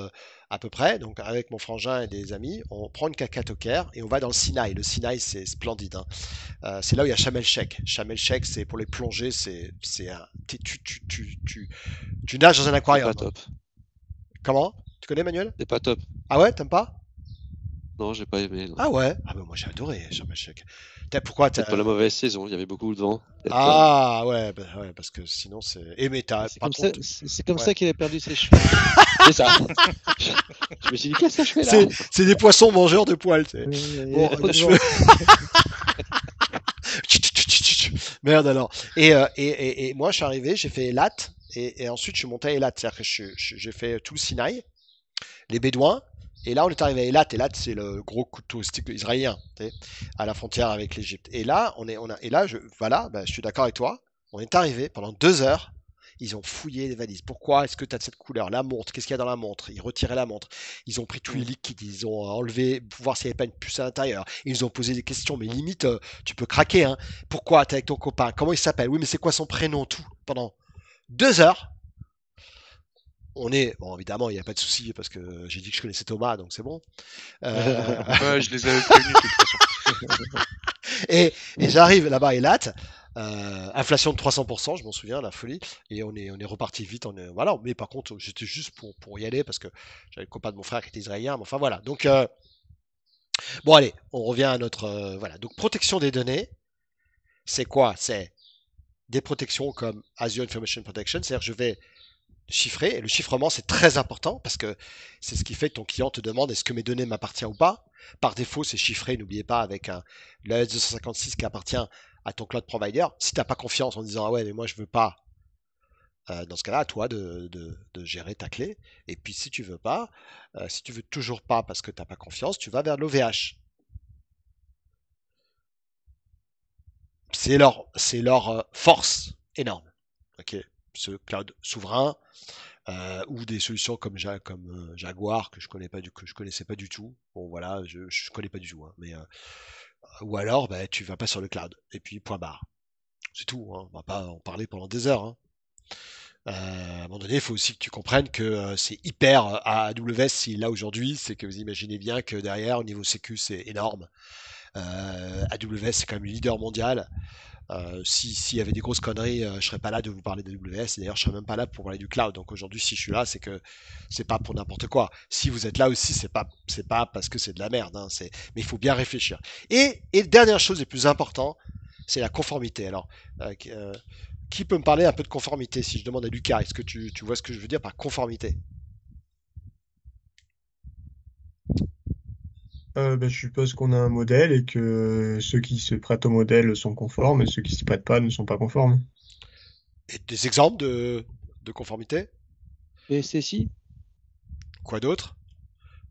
à peu près. Donc avec mon frangin et des amis, on prend une 4x4 au Caire et on va dans le Sinaï. Le Sinaï, c'est splendide, hein. C'est là où il y a Sharm el-Sheikh. Sharm el-Sheikh, c'est pour les plongées, tu nages dans un aquarium. C'est pas top. Comment? Tu connais, Manuel? C'est pas top. Ah ouais, t'aimes pas? Non, j'ai pas aimé. Non. Ah ouais? Ah ben moi j'ai adoré Sharm el-Sheikh. Pourquoi Peut-être pour la mauvaise saison, il y avait beaucoup de vent. Ah ouais, parce que sinon c'est. C'est comme ça qu'il a perdu ses cheveux. C'est ça. Je me suis dit, qu'est-ce que je fais là? C'est des poissons mangeurs de poils. Bon, Merde alors. Et moi je suis arrivé, j'ai fait Eilat et ensuite je suis monté à Eilat. C'est-à-dire que j'ai fait tout le Sinaï, les Bédouins. Et là, on est arrivé à Eilat. Eilat, c'est le gros coup touristique israélien, à la frontière avec l'Égypte. Et là, je suis d'accord avec toi. On est arrivé pendant 2 heures. Ils ont fouillé les valises. Pourquoi est-ce que tu as de cette couleur? La montre, qu'est-ce qu'il y a dans la montre? Ils retiraient la montre. Ils ont pris tous les liquides. Ils ont enlevé pour voir s'il n'y avait pas une puce à l'intérieur. Ils nous ont posé des questions, mais limite, tu peux craquer, hein. Pourquoi tu es avec ton copain? Comment il s'appelle? Oui, mais c'est quoi son prénom? Tout. Pendant 2 heures. Bon, évidemment, il n'y a pas de souci parce que j'ai dit que je connaissais Thomas, donc c'est bon. Ouais, je les avais prévenus de toute façon. Et j'arrive là-bas à Eilat, inflation de 300%, je m'en souviens, la folie. Et on est reparti vite. Voilà. Mais par contre, j'étais juste pour y aller parce que j'avais le copain de mon frère qui était israélien. Mais enfin voilà. Donc, bon, allez, on revient à notre. Voilà. Donc, protection des données, c'est quoi? C'est des protections comme Azure Information Protection, c'est-à-dire que je vais chiffrer, et le chiffrement c'est très important parce que c'est ce qui fait que ton client te demande est-ce que mes données m'appartiennent ou pas. Par défaut, c'est chiffré, n'oubliez pas, avec l'AS 256 qui appartient à ton cloud provider. Si tu n'as pas confiance en disant, ah ouais, mais moi je veux pas, dans ce cas-là, à toi de gérer ta clé. Et puis si tu veux pas, si tu veux toujours pas parce que tu n'as pas confiance, tu vas vers l'OVH. C'est leur force énorme. Ok, ce cloud souverain ou des solutions comme Jaguar que je connaissais pas du tout. Bon voilà, je connais pas du tout. Hein, mais ou alors bah, tu vas pas sur le cloud et puis point barre. C'est tout. Hein, on va pas en parler pendant des heures. Hein. À un moment donné, il faut aussi que tu comprennes que c'est hyper AWS s'il est là aujourd'hui, c'est que vous imaginez bien que derrière au niveau sécu c'est énorme. AWS c'est quand même le leader mondial. S'il y avait des grosses conneries, je serais pas là de vous parler d'AWS. D'ailleurs, je serais même pas là pour parler du cloud. Donc aujourd'hui, si je suis là, c'est que c'est pas pour n'importe quoi. Si vous êtes là aussi, c'est pas parce que c'est de la merde. Hein, mais il faut bien réfléchir. Et dernière chose et plus important, c'est la conformité. Alors, qui peut me parler un peu de conformité? Si je demande à Lucas, est-ce que tu vois ce que je veux dire par conformité? Je suppose qu'on a un modèle et que ceux qui se prêtent au modèle sont conformes et ceux qui s'y prêtent pas ne sont pas conformes. Et des exemples de conformité? PSSI? Quoi d'autre?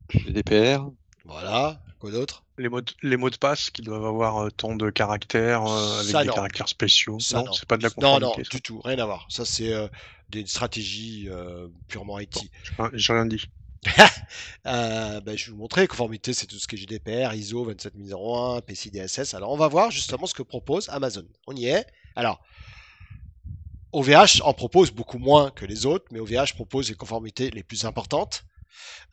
GDPR. Voilà. Quoi d'autre? Les mots de passe qui doivent avoir tant de caractères avec Ça, des non. caractères spéciaux. Ça, Non, c'est pas de la Non, conformité. du tout, rien à voir. Ça, c'est des stratégies purement IT. J'ai rien dit. Je vais vous montrer. Conformité, c'est tout ce qui est GDPR, ISO 27001, PCI DSS. Alors, on va voir justement ce que propose Amazon. On y est. Alors, OVH en propose beaucoup moins que les autres, mais OVH propose les conformités les plus importantes.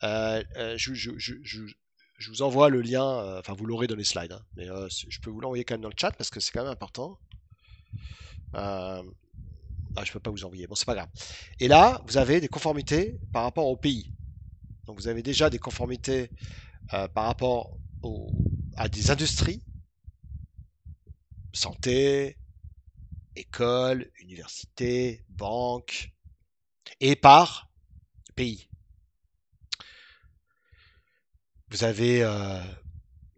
Je vous envoie le lien, enfin vous l'aurez dans les slides, hein, mais je peux vous l'envoyer quand même dans le chat parce que c'est quand même important. Je peux pas vous envoyer, bon c'est pas grave. Et là, vous avez des conformités par rapport au pays. Donc vous avez déjà des conformités par rapport à des industries, santé, école, université, banque, et par pays. Vous avez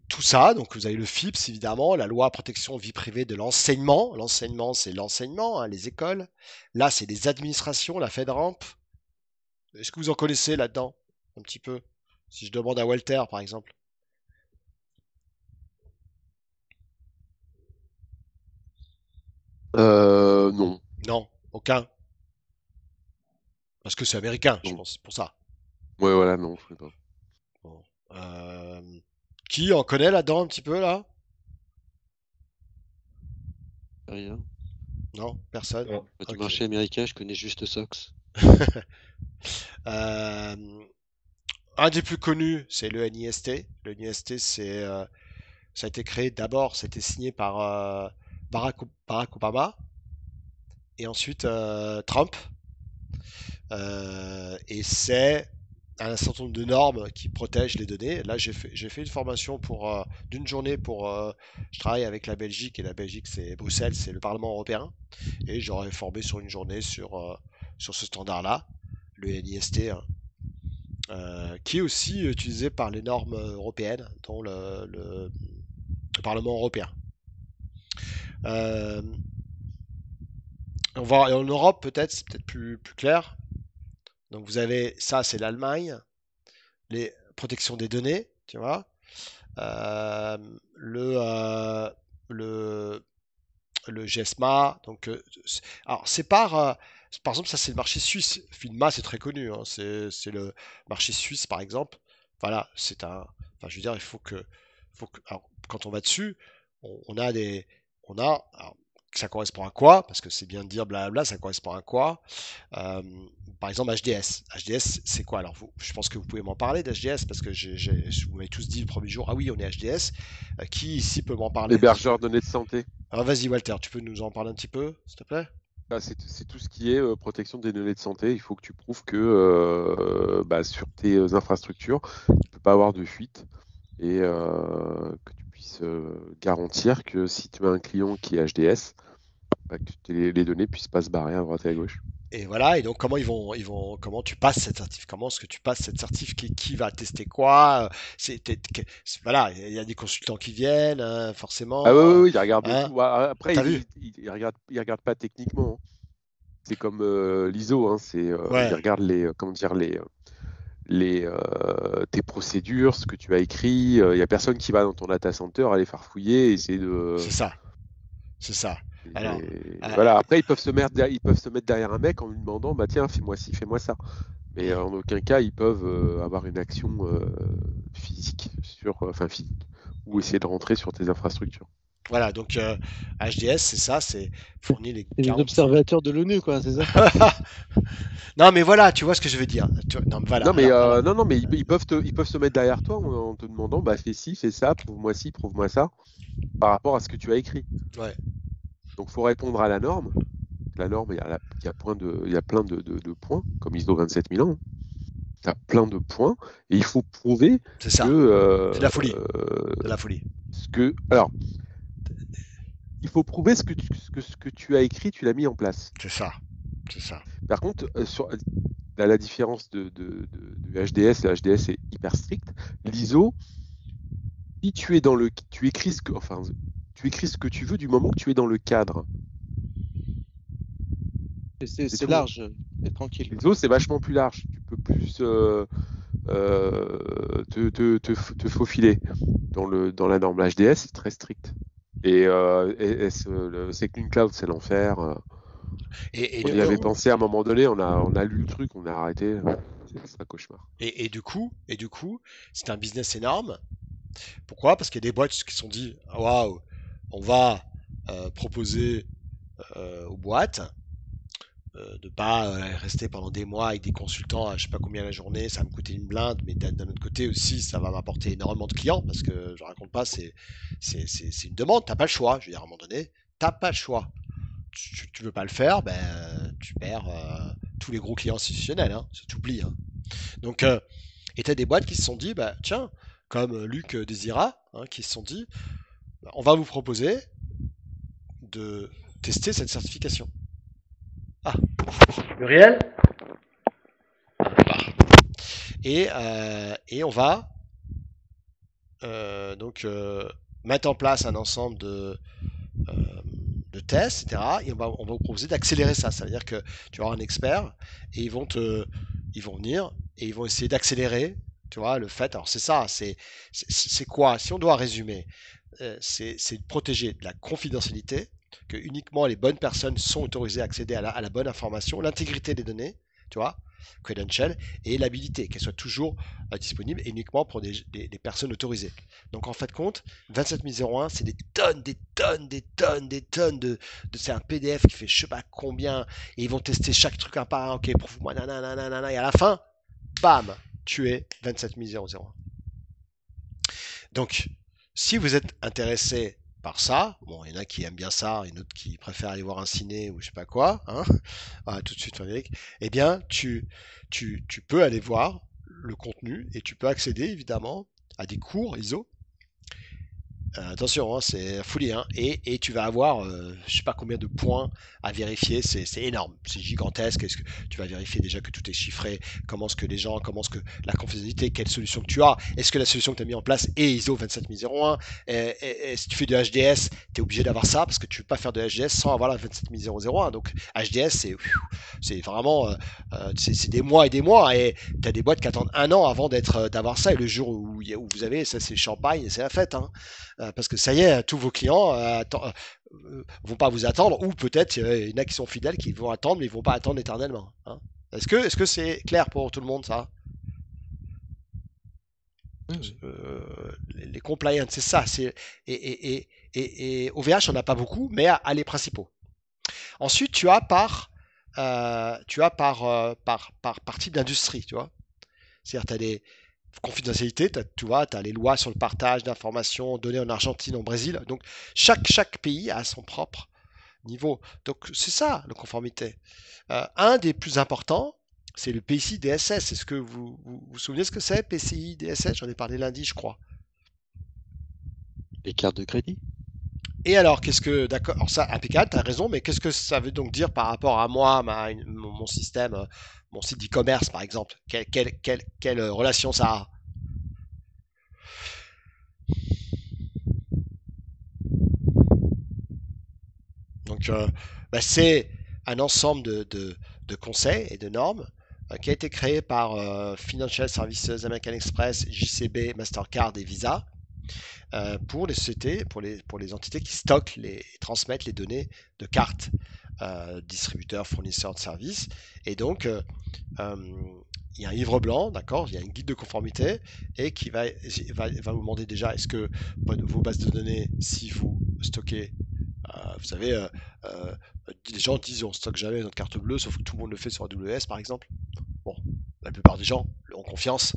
tout ça, donc vous avez le FIPS évidemment, la loi protection vie privée de l'enseignement. L'enseignement, c'est l'enseignement, hein, les écoles. Là, c'est les administrations, la FedRAMP. Est-ce que vous en connaissez là-dedans un petit peu? Si je demande à Walter, par exemple. Non. Non, aucun. Parce que c'est américain, je Non. pense, pour ça. Ouais, voilà, non, je sais pas. Bon. Qui en connaît là-dedans un petit peu, là? Rien. Non, personne. Non. Du Ok. marché américain, je connais juste Sox. Un des plus connus, c'est le NIST. Le NIST, ça a été créé d'abord, c'était signé par Barack Obama et ensuite Trump. Et c'est un certain nombre de normes qui protègent les données. Là, j'ai fait une formation d'une journée je travaille avec la Belgique et la Belgique, c'est Bruxelles, c'est le Parlement européen. Et j'aurais formé sur une journée sur ce standard-là, le NIST, hein, qui est aussi utilisé par les normes européennes, dont le Parlement européen. On va en Europe peut-être, c'est peut-être plus clair. Donc vous avez ça, c'est l'Allemagne, les protections des données, tu vois. Le GESMA. Donc, alors c'est par exemple, ça c'est le marché suisse. FINMA, c'est très connu. Hein, c'est le marché suisse, par exemple. Voilà, enfin, je veux dire, alors, quand on va dessus, on a alors, ça correspond à quoi? Parce que c'est bien de dire blablabla, ça correspond à quoi? Par exemple, HDS. HDS, c'est quoi? Alors, je pense que vous pouvez m'en parler d'HDS parce que vous m'avez tous dit le premier jour, ah oui, on est HDS. Qui ici peut m'en parler? Hébergeur de données de santé. Alors vas-y Walter, tu peux nous en parler un petit peu, s'il te plaît? C'est tout ce qui est protection des données de santé. Il faut que tu prouves que sur tes infrastructures, il ne peut pas avoir de fuite et que tu puisses garantir que si tu as un client qui est HDS, que les données puissent pas se barrer à droite et à gauche. Et voilà, et donc comment tu passes cette certif, comment est-ce que tu passes cette certif, qui va tester quoi, voilà, il y a des consultants qui viennent, Ah oui, forcément, oui, oui, il regarde hein, tout. Après, t'as vu? il regarde pas techniquement, hein. C'est comme l'ISO, hein, il Ouais, regarde comment dire, tes procédures, ce que tu as écrit. Il y a personne qui va dans ton data center aller farfouiller, et essayer c'est ça, c'est ça. Alors, voilà. Après, ils peuvent se mettre derrière un mec en lui demandant, bah tiens, fais-moi ci, fais-moi ça. Mais en aucun cas, ils peuvent avoir une action physique physique, ou essayer de rentrer sur tes infrastructures. voilà, donc HDS, c'est ça, c'est fournir les C'est les garanties. observateurs de l'ONU, quoi, c'est ça? Non, mais voilà, tu vois ce que je veux dire. Non, mais voilà. Non, mais Alors, voilà. non, mais ils peuvent se mettre derrière toi en te demandant, bah fais ci, fais ça, prouve-moi ci, prouve-moi ça, par rapport à ce que tu as écrit. Ouais. Donc, faut répondre à la norme. La norme, il y a plein de points, comme ISO 27001. Il y a plein de points, et il faut prouver C'est ça. que C'est de la folie. C'est de la folie. alors, il faut prouver ce que tu as écrit, tu l'as mis en place. C'est ça. C'est ça. Par contre, la différence de HDS, le HDS est hyper strict. L'ISO, si tu es tu écris tu écris ce que tu veux du moment que tu es dans le cadre. C'est tout. large, c'est tranquille. L'ISO, c'est vachement plus large. Tu peux plus te faufiler dans la norme. HDS, c'est très strict. Et Second Cloud, c'est l'enfer. Et On y avait pensé à un moment donné, on a lu le truc, on a arrêté. C'est un cauchemar. et du coup, c'est un business énorme. Pourquoi? Parce qu'il y a des boîtes qui se sont dit, waouh, on va proposer aux boîtes de pas rester pendant des mois avec des consultants à je sais pas combien la journée, ça va me coûter une blinde, mais d'un autre côté aussi, ça va m'apporter énormément de clients parce que je raconte pas, c'est une demande, t'as pas le choix. Je veux dire, à un moment donné, t'as pas le choix. Tu veux pas le faire, ben tu perds tous les gros clients institutionnels, hein, tu oublies. Hein. Donc, et t'as des boîtes qui se sont dit, bah tiens, comme Luc Désira, hein, qui se sont dit, bah, on va vous proposer de tester cette certification. Ah, Muriel? Et on va donc mettre en place un ensemble de tests, etc. Et on va vous proposer d'accélérer ça. Ça veut dire que tu auras un expert et ils vont venir et ils vont essayer d'accélérer, tu vois, le fait. Alors c'est ça, c'est quoi? Si on doit résumer, c'est de protéger de la confidentialité, que uniquement les bonnes personnes sont autorisées à accéder à la bonne information, l'intégrité des données, tu vois, credential, et l'habilité, qu'elle soit toujours disponible et uniquement pour des personnes autorisées. Donc en fait de compte, 27001, c'est des tonnes, c'est un PDF qui fait je sais pas combien, et ils vont tester chaque truc un par un, ok, prouve-moi, nanana, et à la fin, bam, tu es 27001. Donc, si vous êtes intéressé par ça, bon, il y en a qui aiment bien ça, et d'autres qui préfèrent aller voir un ciné ou je sais pas quoi, hein, ah, tout de suite Frédéric, eh bien, tu peux aller voir le contenu et tu peux accéder évidemment à des cours ISO. Attention, hein, c'est la folie, hein, et tu vas avoir, je sais pas combien de points à vérifier, c'est énorme, c'est gigantesque. Est-ce que tu vas vérifier déjà que tout est chiffré, comment est-ce que la confidentialité, quelle solution que tu as, est-ce que la solution que tu as mis en place est ISO 27001, et si tu fais du HDS, tu es obligé d'avoir ça, parce que tu ne peux pas faire de HDS sans avoir la 27001, donc HDS, c'est vraiment, c'est des mois et des mois, et tu as des boîtes qui attendent un an avant d'avoir ça, et le jour où vous avez, ça c'est champagne, c'est la fête, hein. Parce que ça y est, tous vos clients vont pas vous attendre, ou peut-être il y en a qui sont fidèles qui vont attendre, mais ils vont pas attendre éternellement. Hein. Est-ce que c'est clair pour tout le monde ça? Les compliance, c'est ça. Et OVH, on n'a pas beaucoup, mais à les principaux. Ensuite, tu as par type d'industrie, tu vois. C'est-à-dire, tu as des confidentialité, tu vois, tu as les lois sur le partage d'informations données en Argentine, en Brésil. Donc, chaque pays a son propre niveau. Donc, c'est ça, la conformité. Un des plus importants, c'est le PCI DSS. Est-ce que vous souvenez ce que c'est, PCI DSS? J'en ai parlé lundi, je crois. Les cartes de crédit? Et alors, d'accord, alors ça, impeccable, tu as raison, mais qu'est-ce que ça veut donc dire par rapport à moi, mon système, mon site d'e-commerce, par exemple? Quelle relation ça a? Donc, c'est un ensemble de conseils et de normes qui a été créé par Financial Services, American Express, JCB, Mastercard et Visa pour les sociétés, pour les entités qui stockent et transmettent les données de cartes distributeurs, fournisseurs de services. Et donc, il y a un livre blanc, d'accord, il y a une guide de conformité et qui va vous demander déjà est-ce que vos bases de données, si vous stockez, vous savez, les gens disent on stocke jamais notre carte bleue, sauf que tout le monde le fait sur AWS par exemple. Bon, la plupart des gens ont confiance.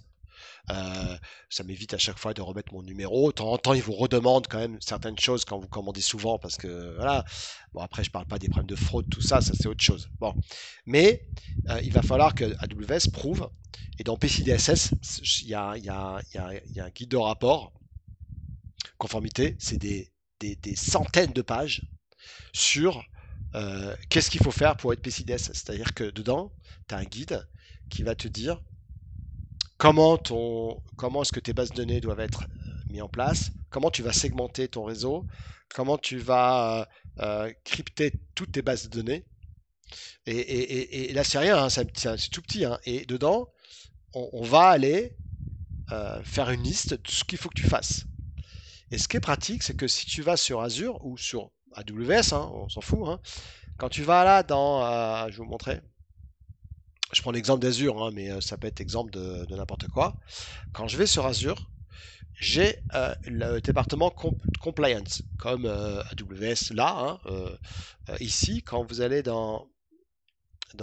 Ça m'évite à chaque fois de remettre mon numéro. De temps en temps, ils vous redemandent quand même certaines choses quand vous commandez souvent parce que voilà. Bon, après, je parle pas des problèmes de fraude, tout ça, ça c'est autre chose. Bon, mais il va falloir que AWS prouve. Et dans PCI-DSS, il y a un guide de rapport conformité. C'est des centaines de pages sur qu'est-ce qu'il faut faire pour être PCI-DSS. C'est-à-dire que dedans, tu as un guide qui va te dire comment est-ce que tes bases de données doivent être mises en place, comment tu vas segmenter ton réseau, comment tu vas crypter toutes tes bases de données. Et là, c'est rien, hein, c'est tout petit. Hein, et dedans, on va aller faire une liste de ce qu'il faut que tu fasses. Et ce qui est pratique, c'est que si tu vas sur Azure ou sur AWS, hein, on s'en fout, hein, quand tu vas là dans, je vais vous montrer, je prends l'exemple d'Azure, hein, mais ça peut être exemple de n'importe quoi. Quand je vais sur Azure, j'ai le département compliance, comme AWS là, hein, ici, quand vous allez dans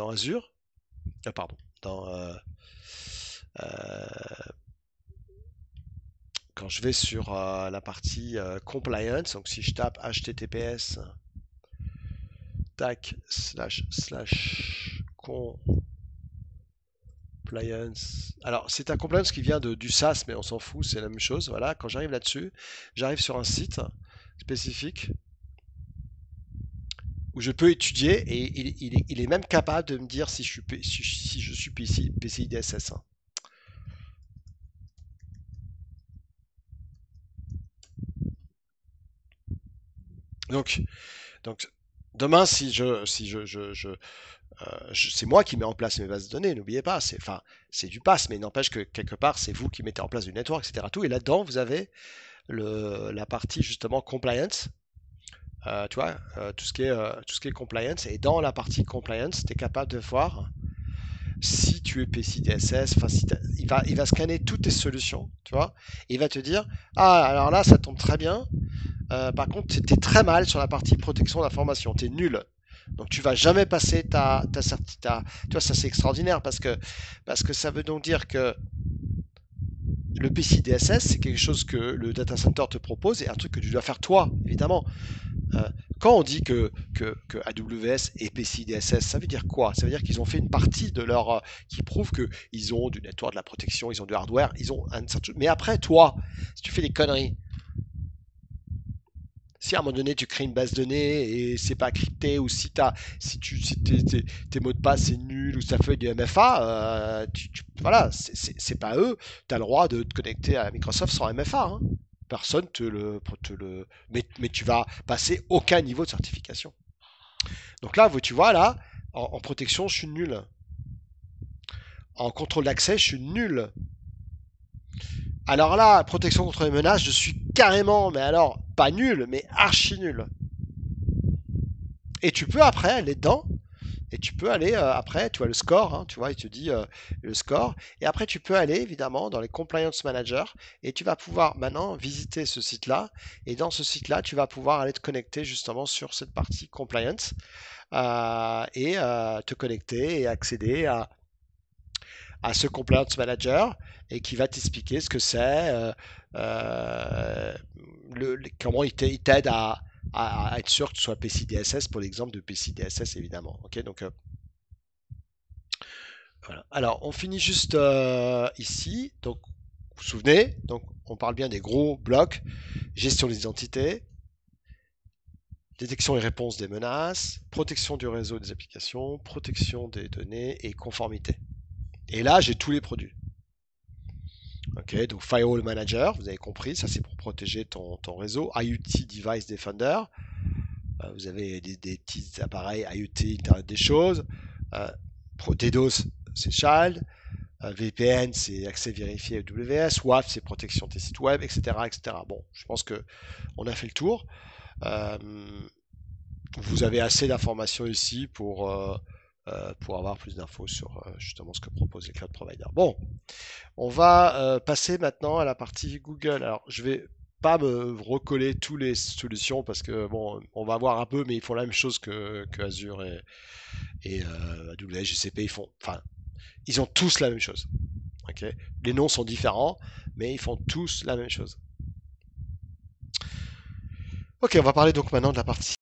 Azure, pardon, quand je vais sur la partie compliance, donc si je tape https tac // compliance. Alors, c'est un compliance qui vient du SaaS, mais on s'en fout, c'est la même chose. Voilà, quand j'arrive là-dessus, j'arrive sur un site spécifique où je peux étudier et il est même capable de me dire si je suis PCI DSS. Hein. Donc, demain, si c'est moi qui mets en place mes bases de données, n'oubliez pas, c'est du pass, mais n'empêche que quelque part, c'est vous qui mettez en place du network, etc. Tout, et là-dedans, vous avez la partie justement compliance, tu vois, tout ce qui est compliance, et dans la partie compliance, tu es capable de voir si tu es PCI DSS, il va scanner toutes tes solutions, tu vois, et il va te dire, ah, alors là, ça tombe très bien, par contre, tu es très mal sur la partie protection d'information, tu es nul. Donc tu vas jamais passer ta tu vois, ça c'est extraordinaire parce que ça veut donc dire que le PCI DSS, c'est quelque chose que le data center te propose et un truc que tu dois faire toi, évidemment. Quand on dit que AWS est PCI DSS, ça veut dire quoi? Ça veut dire qu'ils ont fait une partie de leur qui prouve qu'ils ont du network, de la protection, ils ont du hardware, ils ont un certain... Mais après, toi, si tu fais des conneries, si à un moment donné tu crées une base de données et c'est pas crypté, ou si tes mots de passe c'est nul, ou ça fait du MFA, voilà, c'est pas eux, tu as le droit de te connecter à Microsoft sans MFA. Hein. Personne mais tu vas passer aucun niveau de certification. Donc là, tu vois, là, en protection, je suis nul. En contrôle d'accès, je suis nul. Alors là, protection contre les menaces, je suis carrément, mais alors, pas nul, mais archi nul. Et tu peux après aller dedans, et tu peux aller après, tu vois le score, hein, tu vois, il te dit le score, et après tu peux aller évidemment dans les compliance managers, et tu vas pouvoir maintenant visiter ce site-là, et dans ce site-là, tu vas pouvoir aller te connecter justement sur cette partie compliance, et te connecter et accéder à ce compliance manager et qui va t'expliquer ce que c'est, comment il t'aide à être sûr que tu sois PCI DSS pour l'exemple de PCI DSS évidemment. Ok, donc voilà. Alors on finit juste ici. Donc vous vous souvenez, donc on parle bien des gros blocs, gestion des identités, détection et réponse des menaces, protection du réseau des applications, protection des données et conformité. Et là, j'ai tous les produits. Ok, donc Firewall Manager, vous avez compris, ça c'est pour protéger ton réseau. IoT Device Defender, vous avez des petits appareils IoT, Internet des choses. DDoS, c'est Child. VPN, c'est accès vérifié AWS. WAF, c'est protection de tes sites web, etc., etc. Bon, je pense que on a fait le tour. Vous avez assez d'informations ici pour avoir plus d'infos sur justement ce que proposent les cloud providers. Bon, on va passer maintenant à la partie Google. Alors, je vais pas me recoller toutes les solutions parce que bon, on va voir un peu, mais ils font la même chose que Azure et AWS, GCP. Ils ont tous la même chose. Okay, les noms sont différents, mais ils font tous la même chose. Ok, on va parler donc maintenant de la partie